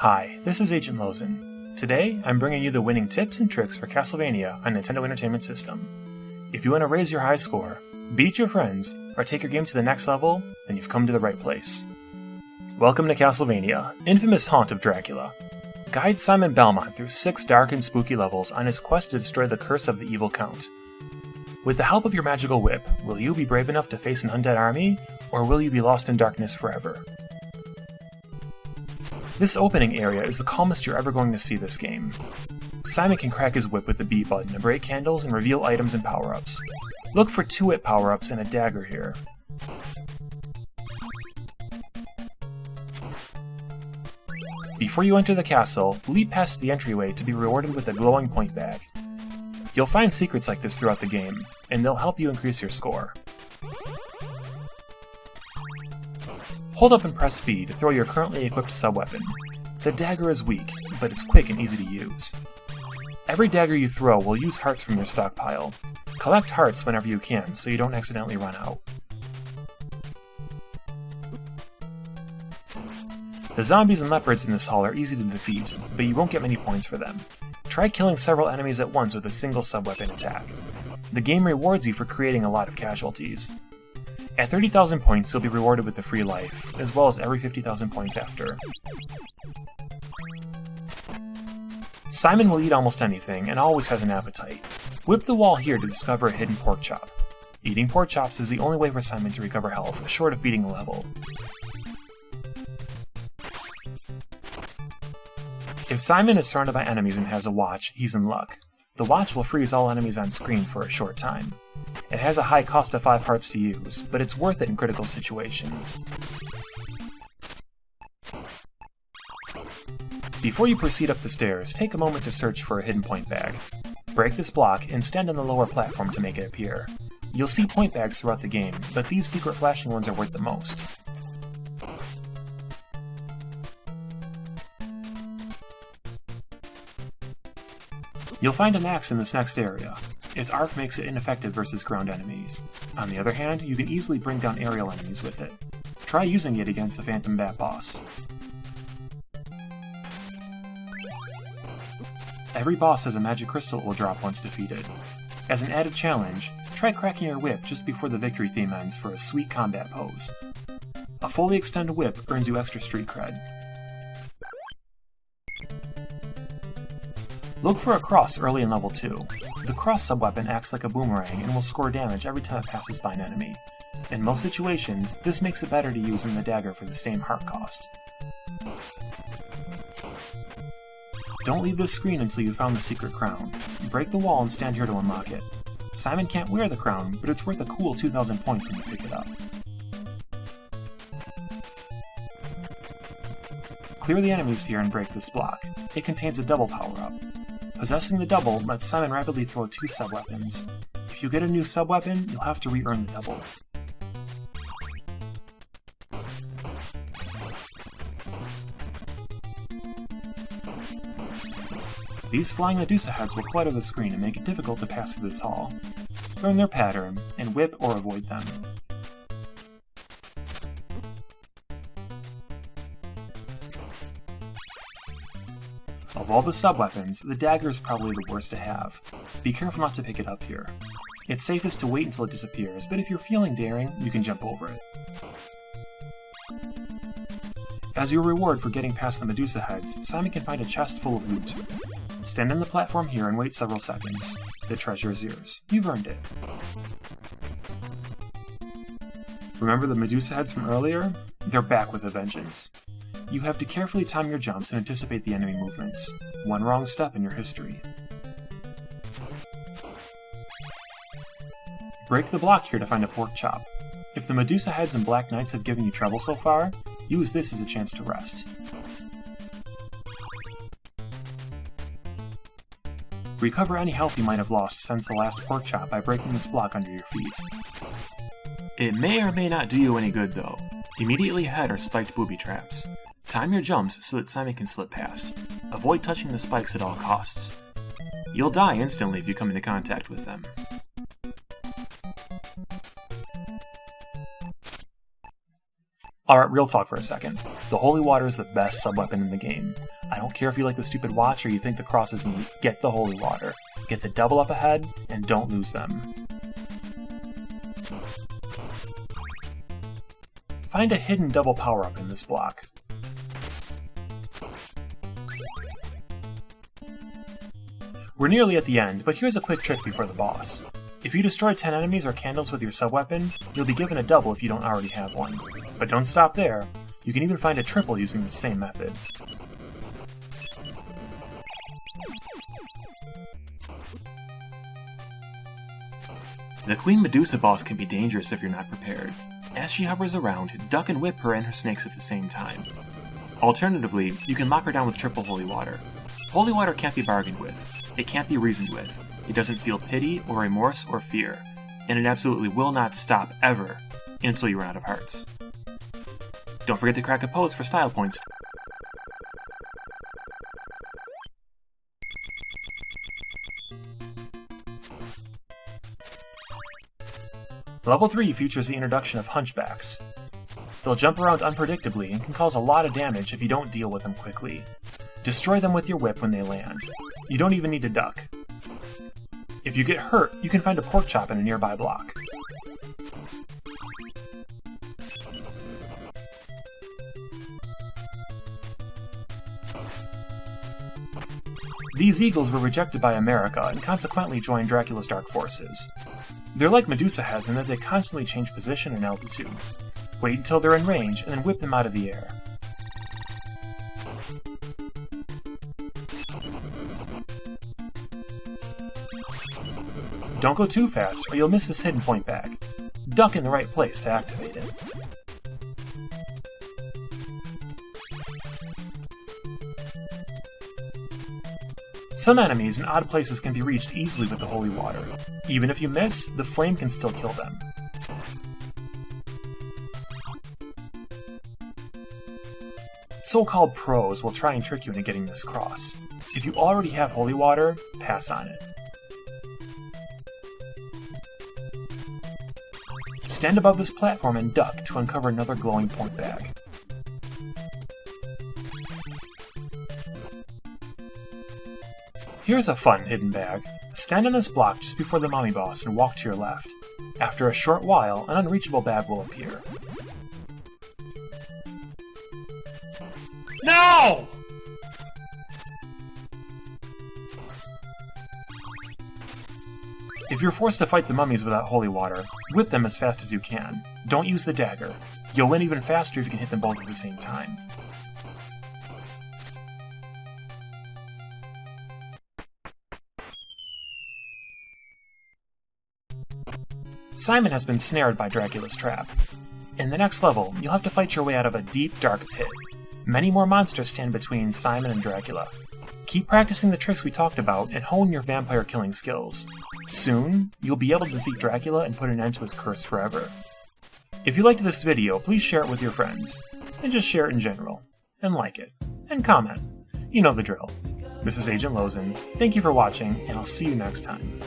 Hi, this is Agent Lozen. Today, I'm bringing you the winning tips and tricks for Castlevania on Nintendo Entertainment System. If you want to raise your high score, beat your friends, or take your game to the next level, then you've come to the right place. Welcome to Castlevania, infamous haunt of Dracula. Guide Simon Belmont through 6 dark and spooky levels on his quest to destroy the curse of the evil Count. With the help of your magical whip, will you be brave enough to face an undead army, or will you be lost in darkness forever? This opening area is the calmest you're ever going to see this game. Simon can crack his whip with the B button to break candles and reveal items and power-ups. Look for 2-hit power-ups and a dagger here. Before you enter the castle, leap past the entryway to be rewarded with a glowing point bag. You'll find secrets like this throughout the game, and they'll help you increase your score. Hold up and press B to throw your currently equipped sub-weapon. The dagger is weak, but it's quick and easy to use. Every dagger you throw will use hearts from your stockpile. Collect hearts whenever you can so you don't accidentally run out. The zombies and leopards in this hall are easy to defeat, but you won't get many points for them. Try killing several enemies at once with a single sub-weapon attack. The game rewards you for creating a lot of casualties. At 30,000 points, you'll be rewarded with a free life, as well as every 50,000 points after. Simon will eat almost anything, and always has an appetite. Whip the wall here to discover a hidden pork chop. Eating pork chops is the only way for Simon to recover health, short of beating a level. If Simon is surrounded by enemies and has a watch, he's in luck. The watch will freeze all enemies on screen for a short time. It has a high cost of 5 hearts to use, but it's worth it in critical situations. Before you proceed up the stairs, take a moment to search for a hidden point bag. Break this block and stand on the lower platform to make it appear. You'll see point bags throughout the game, but these secret flashing ones are worth the most. You'll find an axe in this next area. Its arc makes it ineffective versus ground enemies. On the other hand, you can easily bring down aerial enemies with it. Try using it against the Phantom Bat boss. Every boss has a magic crystal it will drop once defeated. As an added challenge, try cracking your whip just before the victory theme ends for a sweet combat pose. A fully extended whip earns you extra street cred. Look for a cross early in level 2. The cross sub-weapon acts like a boomerang and will score damage every time it passes by an enemy. In most situations, this makes it better to use than the dagger for the same heart cost. Don't leave this screen until you've found the secret crown. Break the wall and stand here to unlock it. Simon can't wear the crown, but it's worth a cool 2,000 points when you pick it up. Clear the enemies here and break this block. It contains a double power-up. Possessing the double lets Simon rapidly throw 2 sub-weapons. If you get a new sub-weapon, you'll have to re-earn the double. These flying Medusa heads will clutter the screen and make it difficult to pass through this hall. Learn their pattern, and whip or avoid them. Of all the sub-weapons, the dagger is probably the worst to have. Be careful not to pick it up here. It's safest to wait until it disappears, but if you're feeling daring, you can jump over it. As your reward for getting past the Medusa heads, Simon can find a chest full of loot. Stand on the platform here and wait several seconds. The treasure is yours. You've earned it. Remember the Medusa heads from earlier? They're back with a vengeance. You have to carefully time your jumps and anticipate the enemy movements. One wrong step in your history. Break the block here to find a pork chop. If the Medusa heads and Black Knights have given you trouble so far, use this as a chance to rest. Recover any health you might have lost since the last pork chop by breaking this block under your feet. It may or may not do you any good though. Immediately ahead are spiked booby traps. Time your jumps so that Simon can slip past. Avoid touching the spikes at all costs. You'll die instantly if you come into contact with them. Alright, real talk for a second. The holy water is the best sub-weapon in the game. I don't care if you like the stupid watch or you think the cross is neat, get the holy water. Get the double up ahead, and don't lose them. Find a hidden double power-up in this block. We're nearly at the end, but here's a quick trick before the boss. If you destroy 10 enemies or candles with your sub-weapon, you'll be given a double if you don't already have one. But don't stop there, you can even find a triple using the same method. The Queen Medusa boss can be dangerous if you're not prepared. As she hovers around, duck and whip her and her snakes at the same time. Alternatively, you can lock her down with triple holy water. Holy water can't be bargained with. It can't be reasoned with. It doesn't feel pity or remorse or fear. And it absolutely will not stop ever until you run out of hearts. Don't forget to crack a pose for style points. Level 3 features the introduction of hunchbacks. They'll jump around unpredictably and can cause a lot of damage if you don't deal with them quickly. Destroy them with your whip when they land. You don't even need to duck. If you get hurt, you can find a pork chop in a nearby block. These eagles were rejected by America and consequently joined Dracula's dark forces. They're like Medusa heads in that they constantly change position and altitude. Wait until they're in range and then whip them out of the air. Don't go too fast or you'll miss this hidden point bag. Duck in the right place to activate it. Some enemies in odd places can be reached easily with the holy water. Even if you miss, the flame can still kill them. So-called pros will try and trick you into getting this cross. If you already have holy water, pass on it. Stand above this platform and duck to uncover another glowing point bag. Here's a fun hidden bag. Stand on this block just before the mummy boss and walk to your left. After a short while, an unreachable bag will appear. No! If you're forced to fight the mummies without holy water, whip them as fast as you can. Don't use the dagger. You'll win even faster if you can hit them both at the same time. Simon has been snared by Dracula's trap. In the next level, you'll have to fight your way out of a deep, dark pit. Many more monsters stand between Simon and Dracula. Keep practicing the tricks we talked about and hone your vampire killing skills. Soon, you'll be able to defeat Dracula and put an end to his curse forever. If you liked this video, please share it with your friends. And just share it in general. And like it. And comment. You know the drill. This is Agent Lozen. Thank you for watching, and I'll see you next time.